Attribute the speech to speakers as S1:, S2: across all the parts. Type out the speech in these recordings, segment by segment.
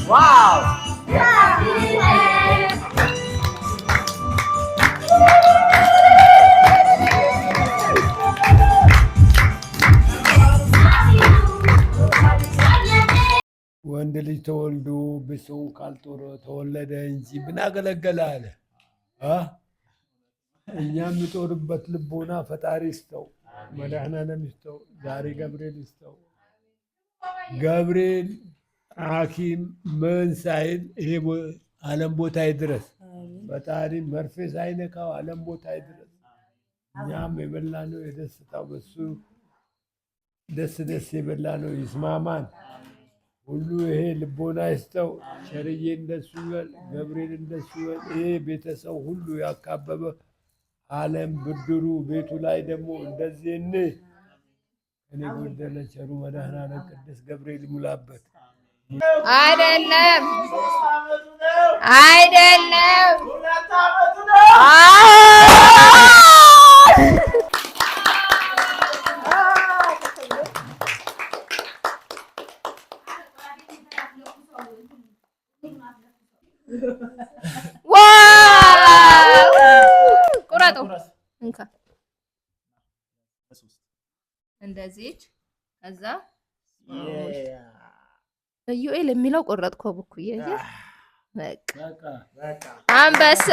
S1: Wow!
S2: ወንድ ልጅ ተወልዶ ብሶን ካልጦረ ተወለደ እንጂ ምን አገለገለ አለ። እኛ የሚጦርበት ልቦና ፈጣሪ ይስጠው፣ መድኃኔዓለም ይስጠው። ዛሬ ገብርኤል ይስጠው። ገብርኤል ሐኪም ምን ሳይል ይሄ ዓለም ቦታ ይድረስ። ፈጣሪ መርፌ ሳይነካው ዓለም ቦታ ይድረስ። እኛም የበላነው የደስታው በሱ ደስ ደስ የበላነው ይስማማን። ሁሉ ይሄ ልቦና ይስጠው። ቸርዬ እንደሱ ይበል፣ ገብርኤል እንደሱ ይበል። ይሄ ቤተሰብ ሁሉ ያካበበ ዓለም ብድሩ ቤቱ ላይ ደግሞ እንደዚህ እኔ ጎደለ ቸሩ መድኃኔዓለም ቅዱስ ገብርኤል ይሙላበት።
S3: አይደለም አይደለም ቁረጡ እንካ እንደዚህ ከዛ በዩኤል የሚለው ቆረጥከው ብኩዬ አንበሳ።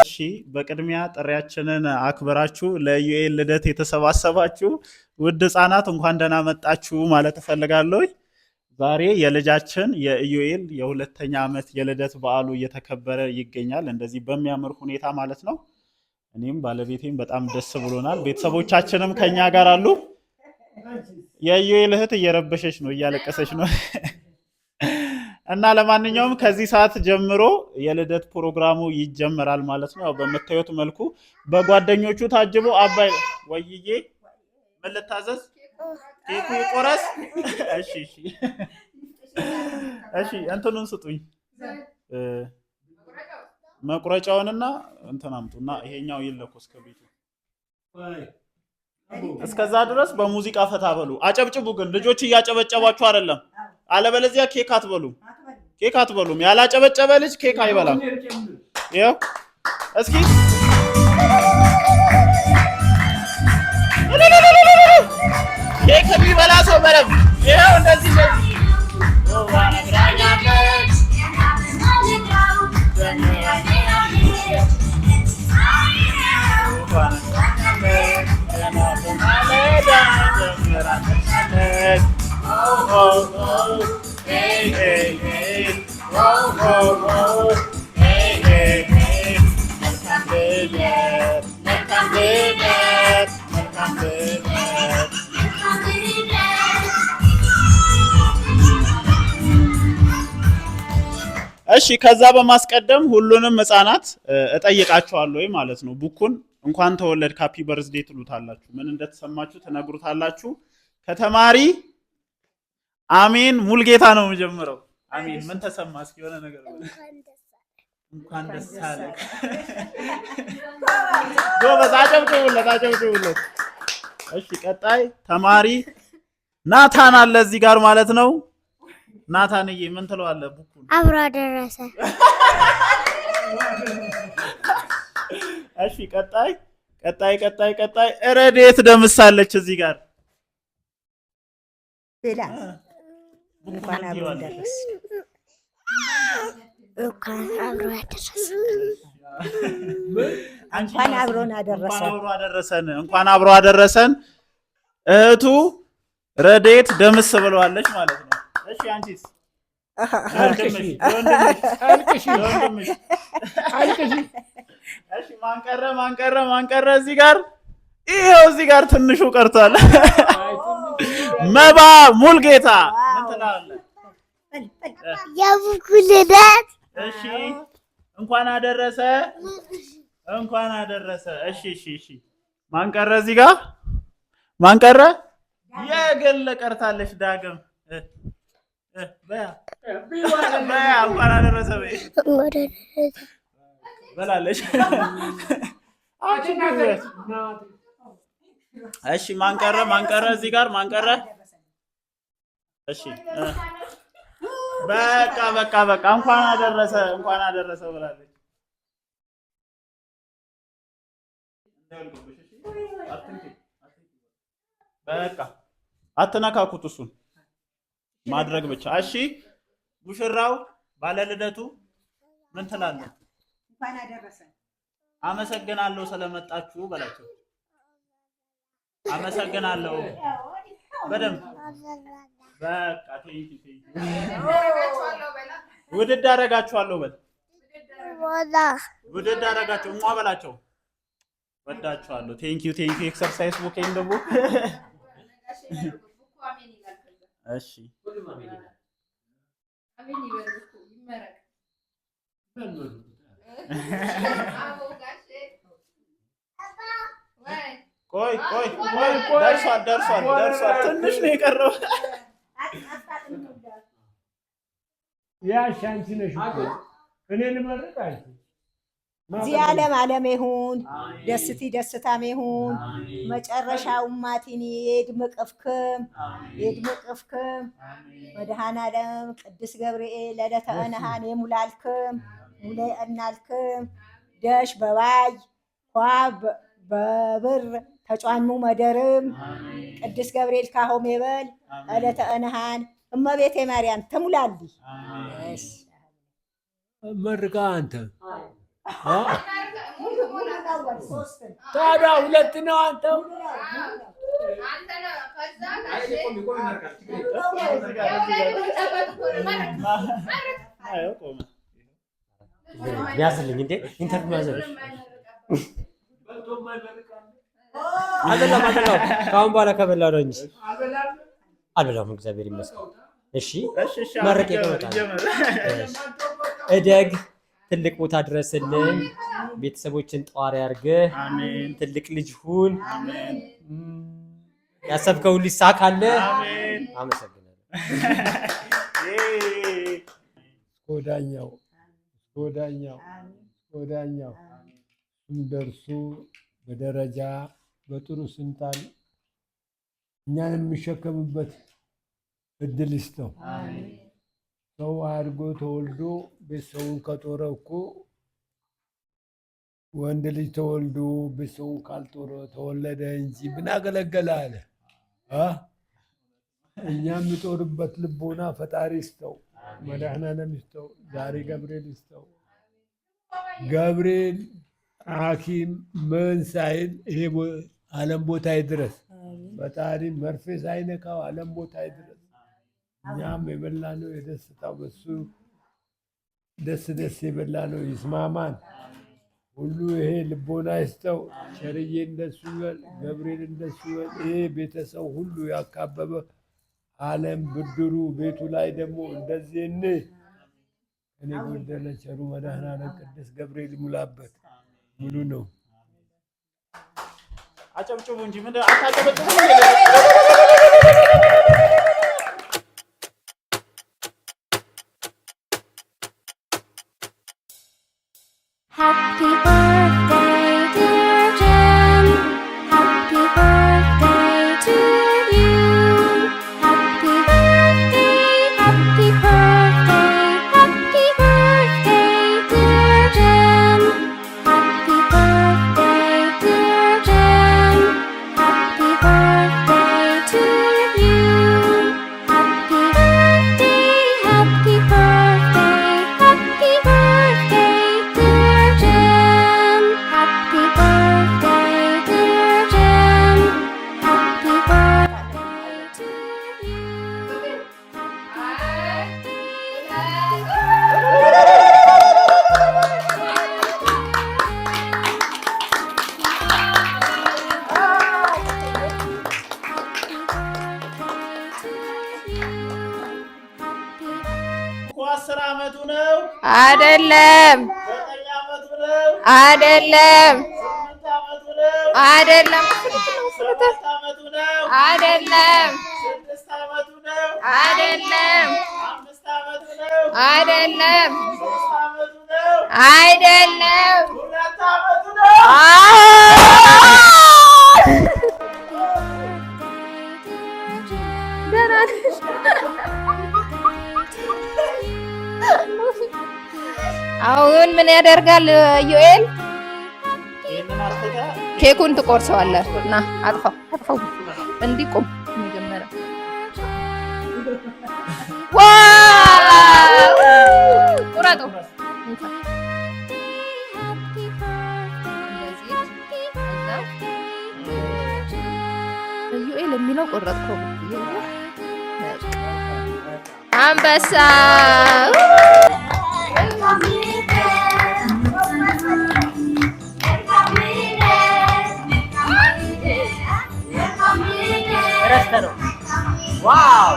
S1: እሺ በቅድሚያ ጥሪያችንን አክብራችሁ ለዩኤል ልደት የተሰባሰባችሁ ውድ ህፃናት እንኳን ደህና መጣችሁ ማለት እፈልጋለሁ። ዛሬ የልጃችን የዩኤል የሁለተኛ ዓመት የልደት በዓሉ እየተከበረ ይገኛል፣ እንደዚህ በሚያምር ሁኔታ ማለት ነው። እኔም ባለቤቴም በጣም ደስ ብሎናል። ቤተሰቦቻችንም ከኛ ጋር አሉ። የዩኤል እህት እየረበሸች ነው፣ እያለቀሰች ነው። እና ለማንኛውም ከዚህ ሰዓት ጀምሮ የልደት ፕሮግራሙ ይጀመራል ማለት ነው። በመታየት መልኩ በጓደኞቹ ታጅቦ አባይ ወይዬ ምን ልታዘዝ? ኬኩ ይቆረስ። እሺ እሺ እሺ እንትኑን ስጡኝ፣ መቁረጫውንና እንትን አምጡና ይሄኛው ይለኮስ ከቤቱ። እስከዛ ድረስ በሙዚቃ ፈታ በሉ። አጨብጭቡ ግን ልጆች እያጨበጨባችሁ አይደለም፣ አለበለዚያ ኬክ አትበሉም። ኬክ አትበሉም። ያላጨበጨበ ልጅ ኬክ አይበላም። ይኸው እስኪ ኬክ የሚበላ ሰው በረብ ይኸው እንደዚህ እሺ ከዛ በማስቀደም ሁሉንም ህፃናት እጠይቃቸዋለሁ ማለት ነው። ቡኩን እንኳን ተወለድክ ሃፒ በርዝዴይ ትሉታላችሁ። ምን እንደተሰማችሁ ትነግሩታላችሁ። ከተማሪ አሜን ሙልጌታ ነው የሚጀምረው። አሜን ምን ተሰማ? እስኪ የሆነ ነገር እንኳን ደስ አለህ። ጎበዝ አጨብጭቡለት፣ አጨብጭቡለት። እሺ ቀጣይ ተማሪ ናታን አለ እዚህ ጋር ማለት ነው። ናታንዬ ምን ትለዋለህ? ቡኩን
S4: አብሮ አደረሰ።
S1: እሺ ቀጣይ ረዴት ደምሳለች እዚህ ጋር
S5: ሌላ እንኳን አብሮ አደረሰ።
S4: እንኳን አብሮ አደረሰ።
S5: እንኳን አብሮ አደረሰን።
S1: እንኳን አብሮ አደረሰን። እህቱ ረዴት ደምስ ብለዋለች ማለት ነው። እሺ አንቺስ?
S2: አልቅሺ።
S1: እሺ ማን ቀረ እዚህ ጋር? ይሄው እዚህ ጋር ትንሹ ቀርቷል። መባ ሙልጌታ ምን ትላለህ?
S4: የቡኩ ልደት
S1: እሺ እንኳን አደረሰ። እሺ ማን ቀረ እዚህ ጋር? ማን ቀረ? የገለ ቀርታለች ዳግም እንኳን አደረሰ በላለች። እሺ ማንቀረ እዚህ ጋር ማንቀረ። እሺ በቃ እንኳን አደረሰ ብላለች። በቃ አትነካኩት፣ እሱን ማድረግ ብቻ። እሺ ሙሽራው ባለልደቱ ምን ትላለህ?
S5: እንኳን አደረሰ።
S1: አመሰግናለሁ ስለመጣችሁ በላቸው። አመሰግናለሁ በደንብ በቃ ውድድ አደርጋችኋለሁ በል። ውድድ አደርጋቸው እሟ በላቸው። ወዳችኋለሁ። ቴንኪዩ ኤክሰርሳይዝ ቡክ ኤንድ ቡክ። እሺ ቆይ ደርሷል። ትንሽ ነው የቀረው።
S2: ያሽ አንቺ ነሽ እኮ እኔ ልመርቅ አልኩ።
S5: እዚህ ዓለም ይሁን ደስታም ይሁን መጨረሻው ማቲኒ የድምቅፍክም መድኃኔዓለም ቅዱስ ገብርኤል ለዕለተ እነሃን የሙላልክም ሙላይ እናልክም ደሽ በባይ ኳ በብር ተጫኑ መደርም ቅዱስ ገብርኤል ካሆም ይበል ዕለተ እነሃን እመቤቴ ማርያም ትሙላልኝ። እሺ
S2: መርቃ አንተ ታዲያ ሁለት ነው አንተ
S6: ያዝልኝ እንዴ ኢንተርቪው ያዝልኝ። አበላም ከአሁን በኋላ ከበላ ነው እንጂ አልበላም። እግዚአብሔር ይመስገን። እሺ መርቄ ይመጣል። እደግ፣ ትልቅ ቦታ ድረስልን፣ ቤተሰቦችን ጧሪ አድርገህ ትልቅ ልጅ ሁን። ያሰብከው ሁሉ ይሳካልህ። አመሰግናለሁ።
S2: ወዳኛው እንደርሱ በደረጃ በጥሩ ስልጣን እኛን የሚሸከምበት እድል ይስጠው። ሰው አድጎ ተወልዶ ቤተሰቡን ከጦረ እኮ ወንድ ልጅ ተወልዶ ቤተሰቡን ካልጦረ ተወለደ እንጂ ምን አገለገለ አለ። እኛ የሚጦርበት ልቦና ፈጣሪ ይስጠው፣ መድኃኔዓለም ይስጠው፣ ዛሬ ገብርኤል ይስጠው። ገብርኤል ሐኪም ምን ሳይል ይሄ ዓለም ቦታ ይድረስ። ፈጣሪ መርፌ ሳይነካው ዓለም ቦታ ይድረስ። እኛም የበላነው የደስታው በሱ ደስ የበላነው ይስማማን። ሁሉ ይሄ ልቦና ይስጠው። ሸርዬ እንደሱ ይበል፣ ገብርኤል እንደሱ ይበል። ይሄ ቤተሰብ ሁሉ ያካበበ ዓለም ብድሩ ቤቱ ላይ ደግሞ እንደዚህ እኔ ጎደለ ቸሩ መድኃኔዓለም ቅዱስ ገብርኤል ሙላበት። ሙሉ ነው።
S1: አጨብጭቡ እንጂ ምን አታጨበጭቡ?
S4: Happy birthday, dear Jem. Happy birthday to you. Happy birthday, happy birthday, happy birthday, dear Jem. Happy birthday, dear Jem. Happy birthday to you. Happy birthday, happy birthday, happy birthday, dear Jem. Happy birthday, dear Jem. Happy birthday to you.
S1: እኮ 10 ዓመቱ ነው
S3: አይደለም፣
S1: 9 ዓመቱ ነው
S3: አይደለም፣
S1: 8 ዓመቱ ነው
S3: አይደለም፣
S1: 7 ዓመቱ ነው
S3: አይደለም፣
S1: 6 ዓመቱ ነው
S3: አይደለም፣ አይደለም
S1: ነው።
S3: አይደለም
S1: 2 ዓመቱ ነው።
S3: ደህና ነሽ? አሁን ምን ያደርጋል ዩኤል?
S1: ይሄንን አጥፍተህ
S3: ኬኩን ትቆርሰዋለህ። ና አጥፋው አጥፋው። እንዲቆም መጀመሪያ ዋው! ቁረጠው። ዩኤል የሚለው ቆረጥከው። አንበሳ
S6: ዋው